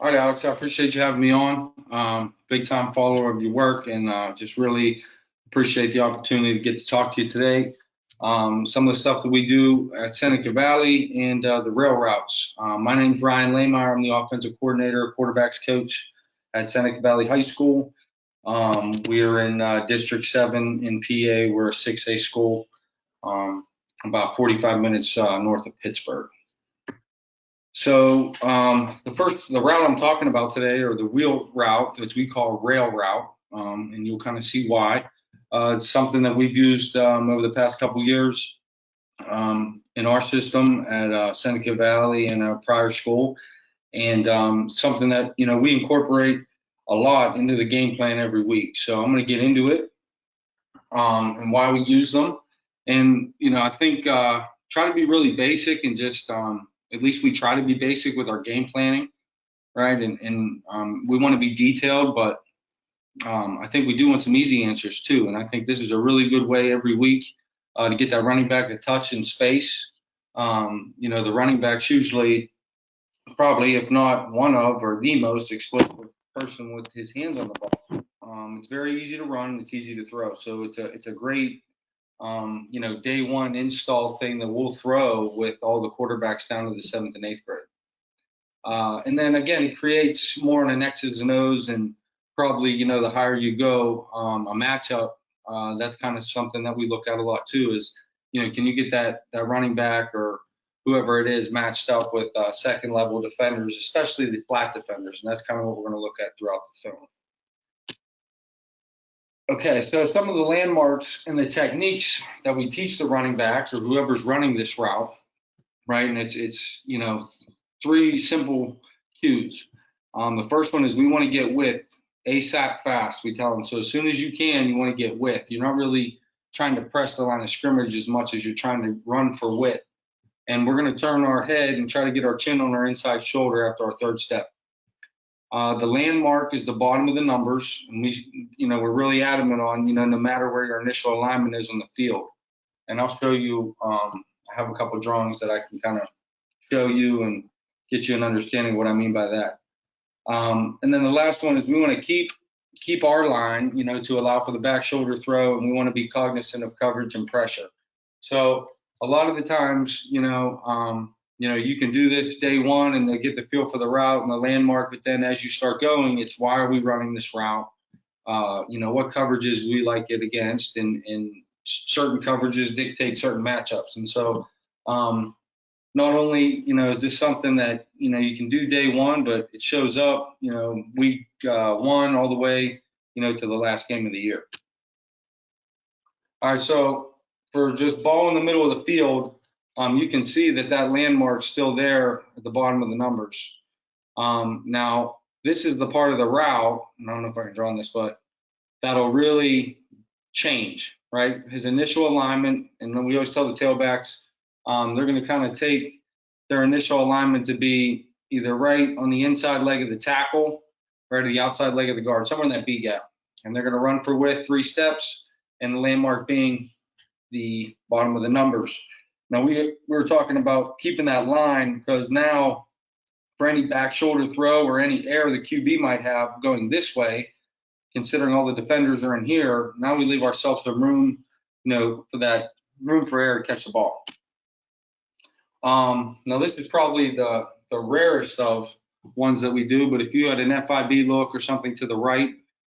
All right, Alex, I appreciate you having me on. Big time follower of your work and just really appreciate the opportunity to get to talk to you today. Some of the stuff that we do at Seneca Valley and the rail routes. My name's Ryan Lehmeier. I'm the offensive coordinator, quarterbacks coach at Seneca Valley High School. We are in District 7 in PA. We're a 6A school, about 45 minutes north of Pittsburgh. So the route I'm talking about today, or the wheel route, which we call rail route, and you'll kind of see why. It's something that we've used over the past couple years in our system at Seneca Valley and our prior school, and something that we incorporate a lot into the game plan every week. So I'm going to get into it and why we use them, and I think try to be really basic and just at least we try to be basic with our game planning, right? And we want to be detailed, but I think we do want some easy answers too. And I think this is a really good way every week to get that running back a touch in space. The running back's usually probably, if not one of, or the most explosive person with his hands on the ball. It's very easy to run. It's easy to throw. So it's a great day one install thing that we'll throw with all the quarterbacks down to the 7th and 8th grade. And then again, it creates more on an X's and O's, and probably, the higher you go, a matchup, that's kind of something that we look at a lot too is, can you get that running back or whoever it is matched up with second level defenders, especially the flat defenders. And that's kind of what we're going to look at throughout the film. Okay, so some of the landmarks and the techniques that we teach the running back or whoever's running this route, right? And it's 3 simple cues. The first one is we want to get width ASAP fast. We tell them, so as soon as you can, you want to get width. You're not really trying to press the line of scrimmage as much as you're trying to run for width. And we're going to turn our head and try to get our chin on our inside shoulder after our 3rd step. The landmark is the bottom of the numbers, and we're really adamant on, no matter where your initial alignment is on the field. And I'll show you, I have a couple of drawings that I can kind of show you and get you an understanding of what I mean by that. And then the last one is we want to keep our line, to allow for the back shoulder throw, and we want to be cognizant of coverage and pressure. So a lot of the times, you can do this day one and they get the feel for the route and the landmark, but then as you start going, it's why are we running this route? What coverages we like it against, and certain coverages dictate certain matchups. And so not only, is this something that, you can do day one, but it shows up, week 1 all the way, to the last game of the year. All right, so for just ball in the middle of the field, you can see that landmark's still there at the bottom of the numbers. Now, this is the part of the route, and I don't know if I can draw on this, but that'll really change, right? His initial alignment, and then we always tell the tailbacks, they're going to kind of take their initial alignment to be either right on the inside leg of the tackle, right, or the outside leg of the guard, somewhere in that B gap. And they're going to run for width 3 steps, and the landmark being the bottom of the numbers. Now, we were talking about keeping that line because now for any back shoulder throw or any air the QB might have going this way, considering all the defenders are in here, now we leave ourselves some room, for that room for air to catch the ball. Now, this is probably the rarest of ones that we do, but if you had an FIB look or something to the right,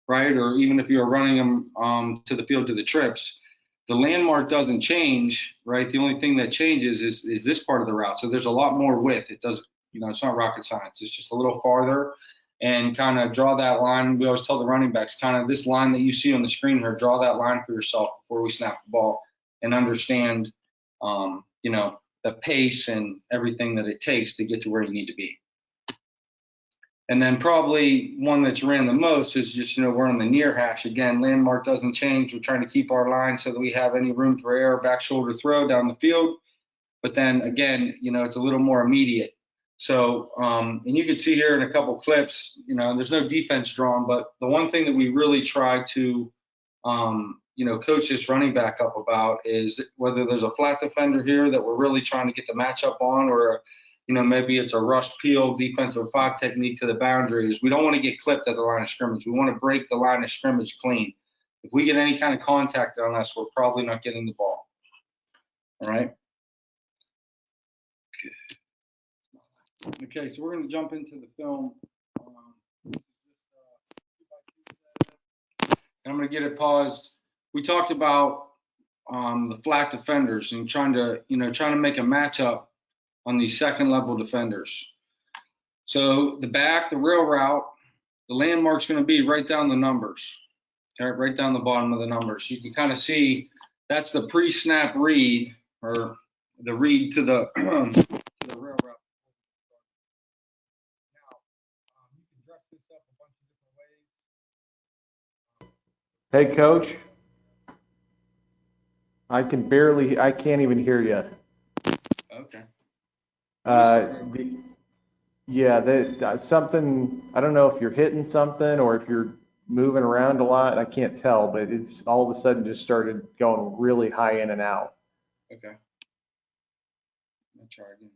or even if you're running them to the field to the trips, the landmark doesn't change, right? The only thing that changes is this part of the route. So there's a lot more width. It doesn't, it's not rocket science. It's just a little farther, and kind of draw that line. We always tell the running backs, kind of this line that you see on the screen here, draw that line for yourself before we snap the ball and understand, the pace and everything that it takes to get to where you need to be. And then probably one that's ran the most is just, we're on the near hash. Again, landmark doesn't change. We're trying to keep our line so that we have any room for air, back shoulder throw down the field. But then again, it's a little more immediate. So, and you can see here in a couple clips, there's no defense drawn, but the one thing that we really try to, coach this running back up about is whether there's a flat defender here that we're really trying to get the matchup on, or maybe it's a rush peel defensive 5 technique to the boundary, is we don't want to get clipped at the line of scrimmage. We want to break the line of scrimmage clean. If we get any kind of contact on us, we're probably not getting the ball. All right. Okay, so we're going to jump into the film. I'm going to get it paused. We talked about the flat defenders and trying to make a matchup on these second level defenders. So the rail route, the landmark's going to be right down the numbers, right down the bottom of the numbers. You can kind of see that's the pre-snap read, or the read to the to the rail route. Now, you can dress this up a bunch of different ways. Hey, Coach. I can't even hear you. Okay. Something, I don't know if you're hitting something or if you're moving around a lot. I can't tell, but it's all of a sudden just started going really high in and out. Okay. I'll try again.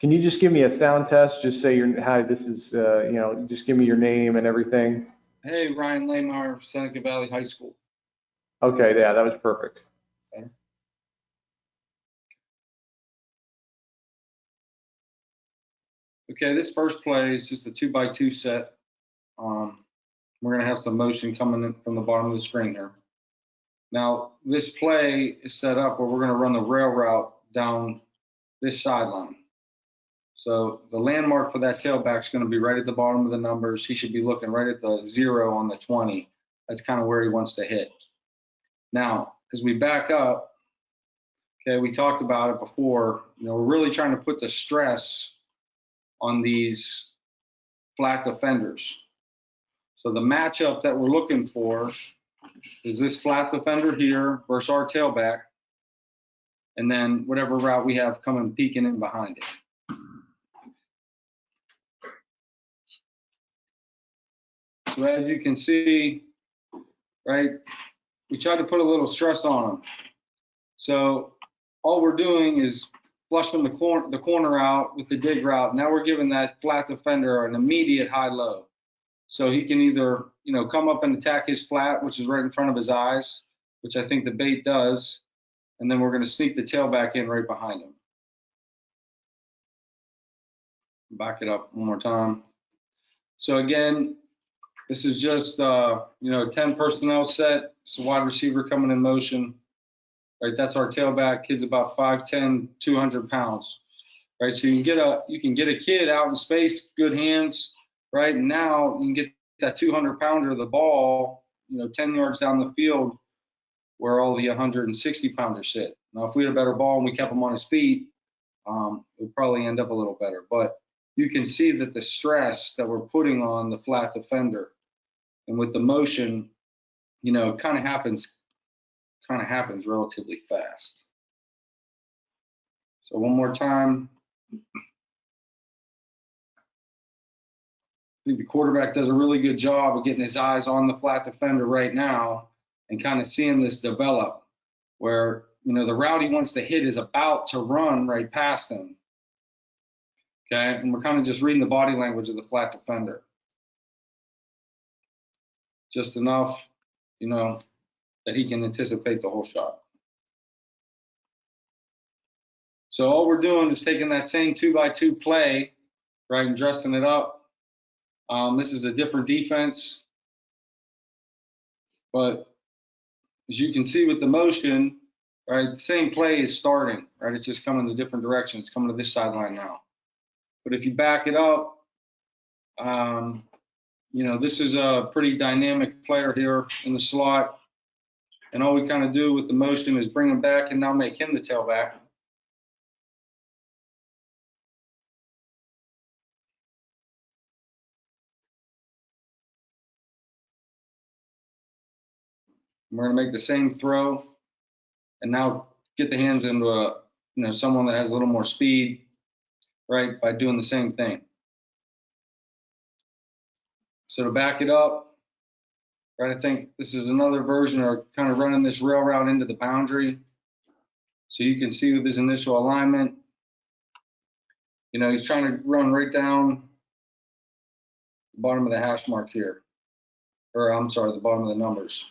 Can you just give me a sound test? Just say hi, this is, just give me your name and everything. Hey, Ryan Lehmeier, Seneca Valley High School. Okay, yeah, that was perfect. Better? Okay, this first play is just a 2x2 set. We're going to have some motion coming in from the bottom of the screen here. Now, this play is set up where we're going to run the rail route down this sideline. So the landmark for that tailback is going to be right at the bottom of the numbers. He should be looking right at the 0 on the 20. That's kind of where he wants to hit. Now, as we back up, okay, we talked about it before. We're really trying to put the stress on these flat defenders. So the matchup that we're looking for is this flat defender here versus our tailback, and then whatever route we have coming peeking in behind it. So as you can see, right, we tried to put a little stress on them. So all we're doing is flushing the corner out with the dig route. Now we're giving that flat defender an immediate high-low. So he can either, come up and attack his flat, which is right in front of his eyes, which I think the bait does, and then we're going to sneak the tailback in right behind him. Back it up one more time. So again, this is just, a 10 personnel set. It's a wide receiver coming in motion. Right, that's our tailback. Kid's about 5'10", 200 pounds. Right, so you can get a kid out in space, good hands. Right, and now you can get that 200-pounder the ball, 10 yards down the field, where all the 160-pounders sit. Now, if we had a better ball and we kept him on his feet, it would probably end up a little better. But you can see that the stress that we're putting on the flat defender, and with the motion, it kind of happens relatively fast. So one more time. I think the quarterback does a really good job of getting his eyes on the flat defender right now and kind of seeing this develop where, the route he wants to hit is about to run right past him. Okay, and we're kind of just reading the body language of the flat defender. Just enough, that he can anticipate the whole shot. So all we're doing is taking that same 2x2 play, right, and dressing it up. This is a different defense, but as you can see with the motion, right, the same play is starting, right? It's just coming in a different direction. It's coming to this sideline now. But if you back it up, this is a pretty dynamic player here in the slot. And all we kind of do with the motion is bring him back and now make him the tailback. We're going to make the same throw and now get the hands into someone that has a little more speed, right, by doing the same thing. So to back it up, right, I think this is another version of kind of running this rail route into the boundary. So you can see with his initial alignment, You know, he's trying to run right down the bottom of the hash mark here. Or I'm sorry, the bottom of the numbers.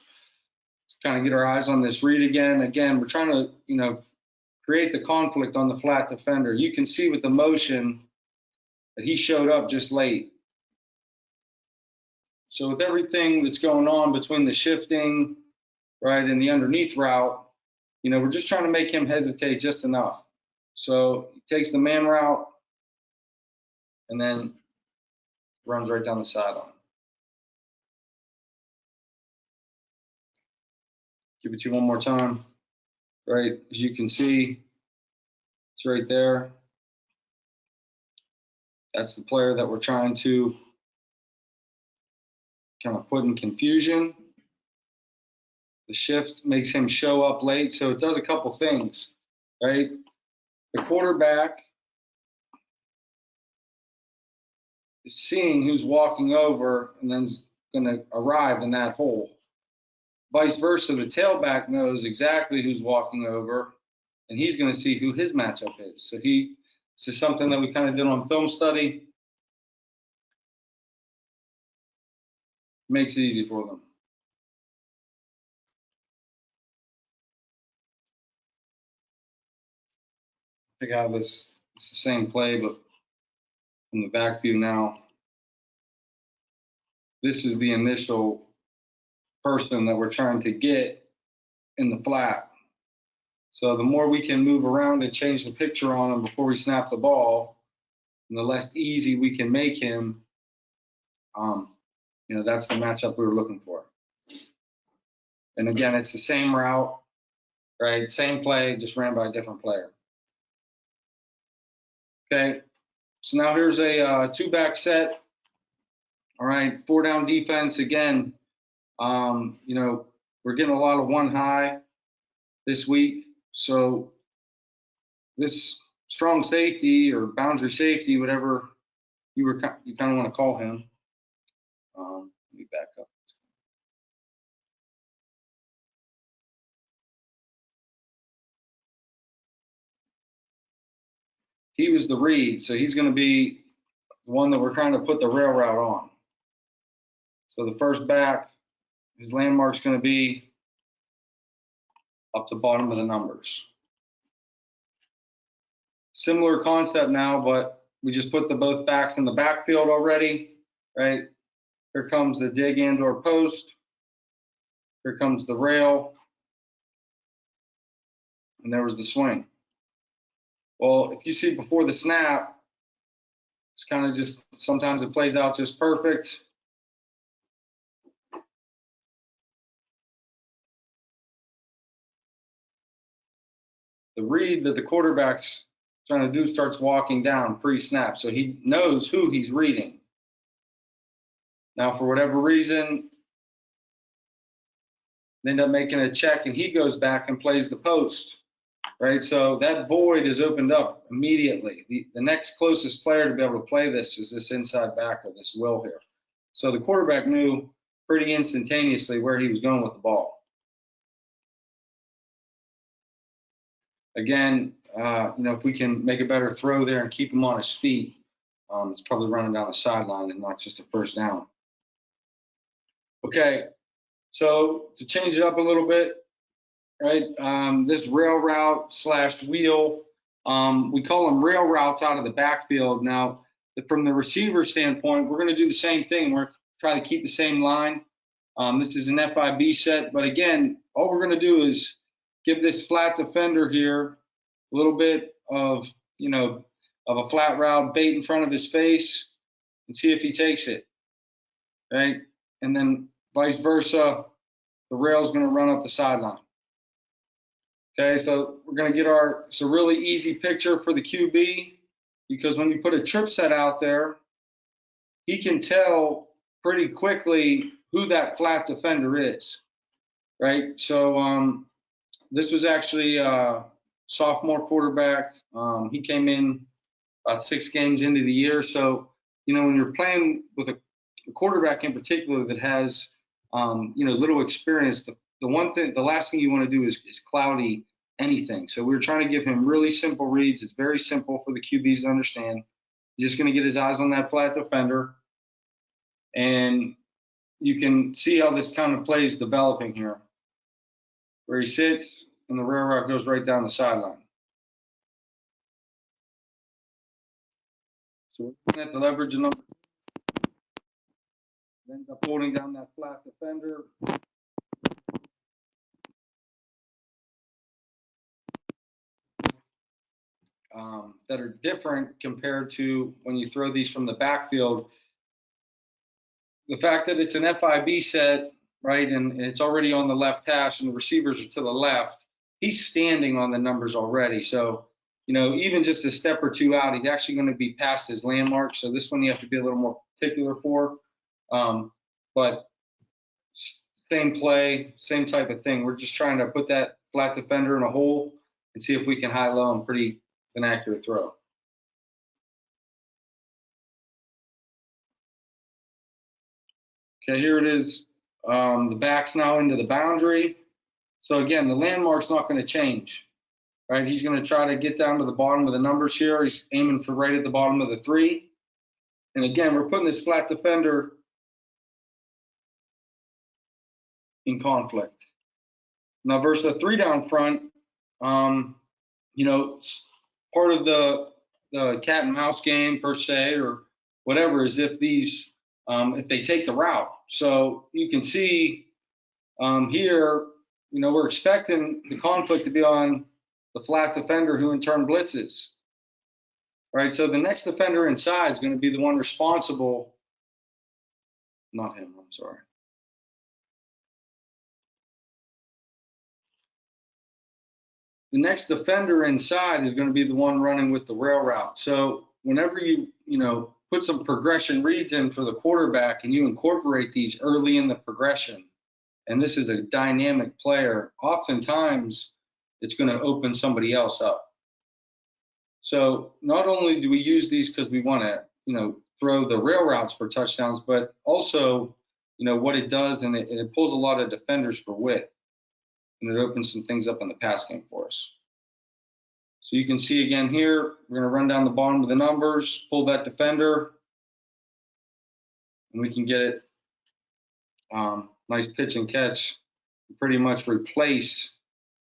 Let's kind of get our eyes on this read again. Again, we're trying to, you know, create the conflict on the flat defender. You can see with the motion that he showed up just late. So with everything that's going on between the shifting, right, and the underneath route, you know, we're just trying to make him hesitate just enough. So he takes the man route and then runs right down the sideline. Give it to you one more time. Right, as you can see, it's right there. That's the player that we're trying to kind of put in confusion. The shift makes him show up late, so it does a couple things, right? The quarterback is seeing who's walking over and then going to arrive in that hole. Vice versa, the tailback knows exactly who's walking over, and he's going to see who his matchup is. So this is something that we kind of did on film study. Makes it easy for them. I think I have this, it's the same play, but from the back view now. This is the initial person that we're trying to get in the flat. So the more we can move around and change the picture on him before we snap the ball, and the less easy we can make him, you know, that's the matchup we were looking for. And again, it's the same route, right? Same play, just ran by a different player. Okay, so now here's a two-back set. All right, 4-down defense again. You know, we're getting a lot of one high this week. So this strong safety or boundary safety, whatever you kind of want to call him. Let me back up. He was the read, so he's going to be the one that we're trying to put the rail route on. So the first back, his landmark's going to be up the bottom of the numbers. Similar concept now, but we just put the both backs in the backfield already, right? Here comes the dig and or post. Here comes the rail. And there was the swing. Well, if you see before the snap, it's kind of just, sometimes it plays out just perfect. The read that the quarterback's trying to do starts walking down pre-snap, so he knows who he's reading. Now, for whatever reason, they end up making a check, and he goes back and plays the post, right? So that void is opened up immediately. The next closest player to be able to play this is this inside backer, this Will here. So the quarterback knew pretty instantaneously where he was going with the ball. Again, you know, if we can make a better throw there and keep him on his feet, it's probably running down the sideline and not just a first down. Okay, so to change it up a little bit, right? This rail route / wheel, we call them rail routes out of the backfield. Now, from the receiver standpoint, we're going to do the same thing. We're trying to keep the same line. This is an FIB set, but again, all we're going to do is give this flat defender here a little bit of, you know, of a flat route bait in front of his face and see if he takes it, right? And then vice versa, the rail is going to run up the sideline. Okay, so we're going to get it's a really easy picture for the QB, because when you put a trip set out there, he can tell pretty quickly who that flat defender is, right? So this was actually a sophomore quarterback. He came in about 6 games into the year. So, you know, when you're playing with a quarterback in particular that has, you know, little experience, the last thing you want to do is cloudy anything. So we were trying to give him really simple reads. It's very simple for the QBs to understand. He's just going to get his eyes on that flat defender. And you can see how this kind of play is developing here, where he sits and the rail route goes right down the sideline. So we're looking at the leverage of number, ends up holding down that flat defender. That are different compared to when you throw these from the backfield. The fact that it's an FIB set, right, and it's already on the left hash and the receivers are to the left, he's standing on the numbers already. So, you know, even just a step or two out, he's actually going to be past his landmark. So this one you have to be a little more particular for. But same play, same type of thing. We're just trying to put that flat defender in a hole and see if we can high-low and pretty an accurate throw. Okay, here it is. The back's now into the boundary. So again, the landmark's not going to change, right? He's going to try to get down to the bottom of the numbers here. He's aiming for right at the bottom of the 3. And again, we're putting this flat defender in conflict. Now versus a 3 down front, you know, part of the cat and mouse game per se, or whatever, is if these, if they take the route. So you can see here, you know, we're expecting the conflict to be on the flat defender, who in turn blitzes. Right, so the next defender inside is going to be the one responsible. Not him, I'm sorry. The next defender inside is going to be the one running with the rail route. So whenever you know, put some progression reads in for the quarterback and you incorporate these early in the progression, and this is a dynamic player, oftentimes it's going to open somebody else up. So not only do we use these because we want to, you know, throw the rail routes for touchdowns, but also, you know, what it does, and it pulls a lot of defenders for width, and it opens some things up in the pass game for us. So you can see again here, we're going to run down the bottom of the numbers, pull that defender, and we can get it. Nice pitch and catch, pretty much replace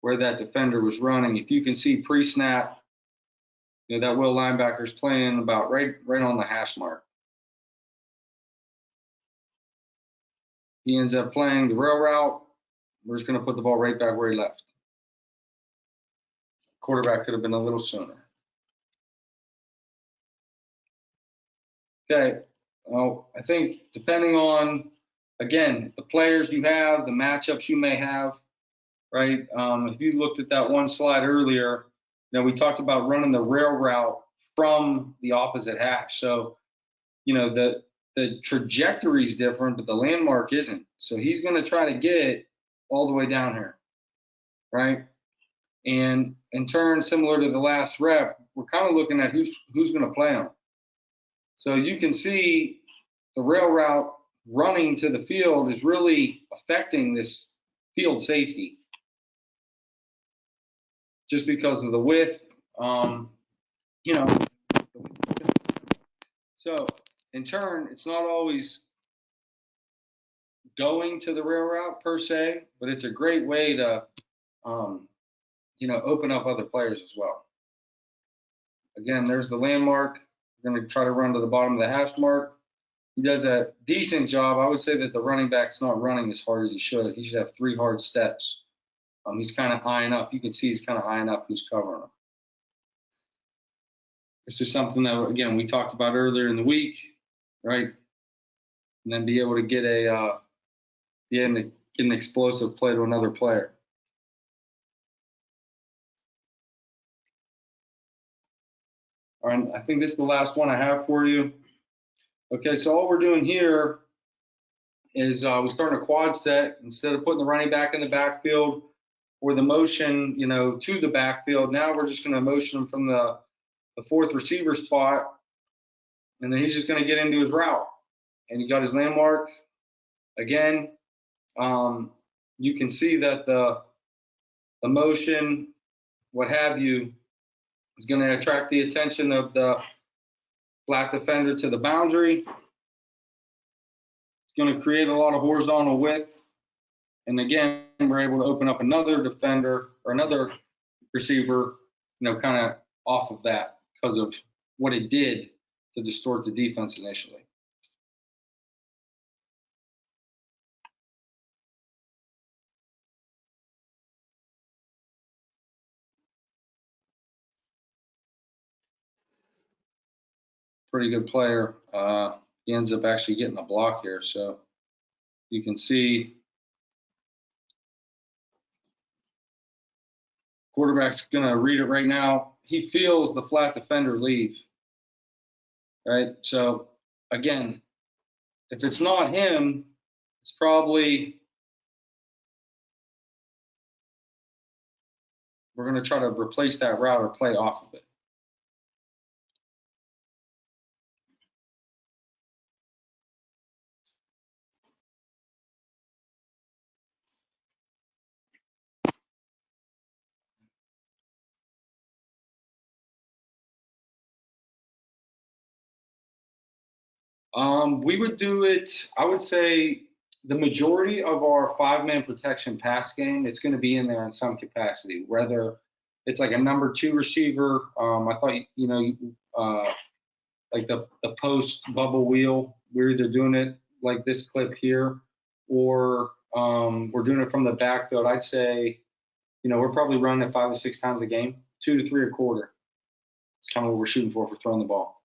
where that defender was running. If you can see pre-snap, you know, that will linebacker's playing about right on the hash mark. He ends up playing the rail route. We're just going to put the ball right back where he left. Quarterback could have been a little sooner. Okay, well, I think depending on, again, the players you have, the matchups you may have, right? If you looked at that one slide earlier, you know, we talked about running the rail route from the opposite hash. So, you know, the trajectory is different, but the landmark isn't. So he's going to try to get it all the way down here, right? And in turn, similar to the last rep, we're kind of looking at who's going to play him. So you can see the rail route running to the field is really affecting this field safety, just because of the width, you know. So in turn, it's not always going to the rail route per se, but it's a great way to, you know, open up other players as well. Again, there's the landmark. We're going to try to run to the bottom of the hash mark. He does a decent job. I would say that the running back's not running as hard as he should. He should have 3 hard steps. He's kind of eyeing up. You can see he's kind of eyeing up who's covering him. This is something that, again, we talked about earlier in the week, right? And then be able to get get an explosive play to another player. All right, I think this is the last one I have for you. Okay, so all we're doing here is we're starting a quad set. Instead of putting the running back in the backfield or the motion, you know, to the backfield, now we're just going to motion him from the 4th receiver spot, and then he's just going to get into his route. And he got his landmark. Again, you can see that the motion what have you, is going to attract the attention of the flat defender to the boundary. It's going to create a lot of horizontal width. And again, we're able to open up another defender or another receiver, kind of off of that because of what it did to distort the defense initially. Pretty good player. He ends up actually getting a block here. So you can see quarterback's going to read it right now. He feels the flat defender leave, right? So again, if it's not him, it's probably, we're going to try to replace that route or play off of it. We would do it, I would say the majority of our 5-man protection pass game, it's going to be in there in some capacity, whether it's like a number 2 receiver. I thought, like the post bubble wheel, we're either doing it like this clip here, or we're doing it from the backfield. I'd say, we're probably running it 5 to 6 times a game, 2 to 3 a quarter. It's kind of what we're shooting for throwing the ball.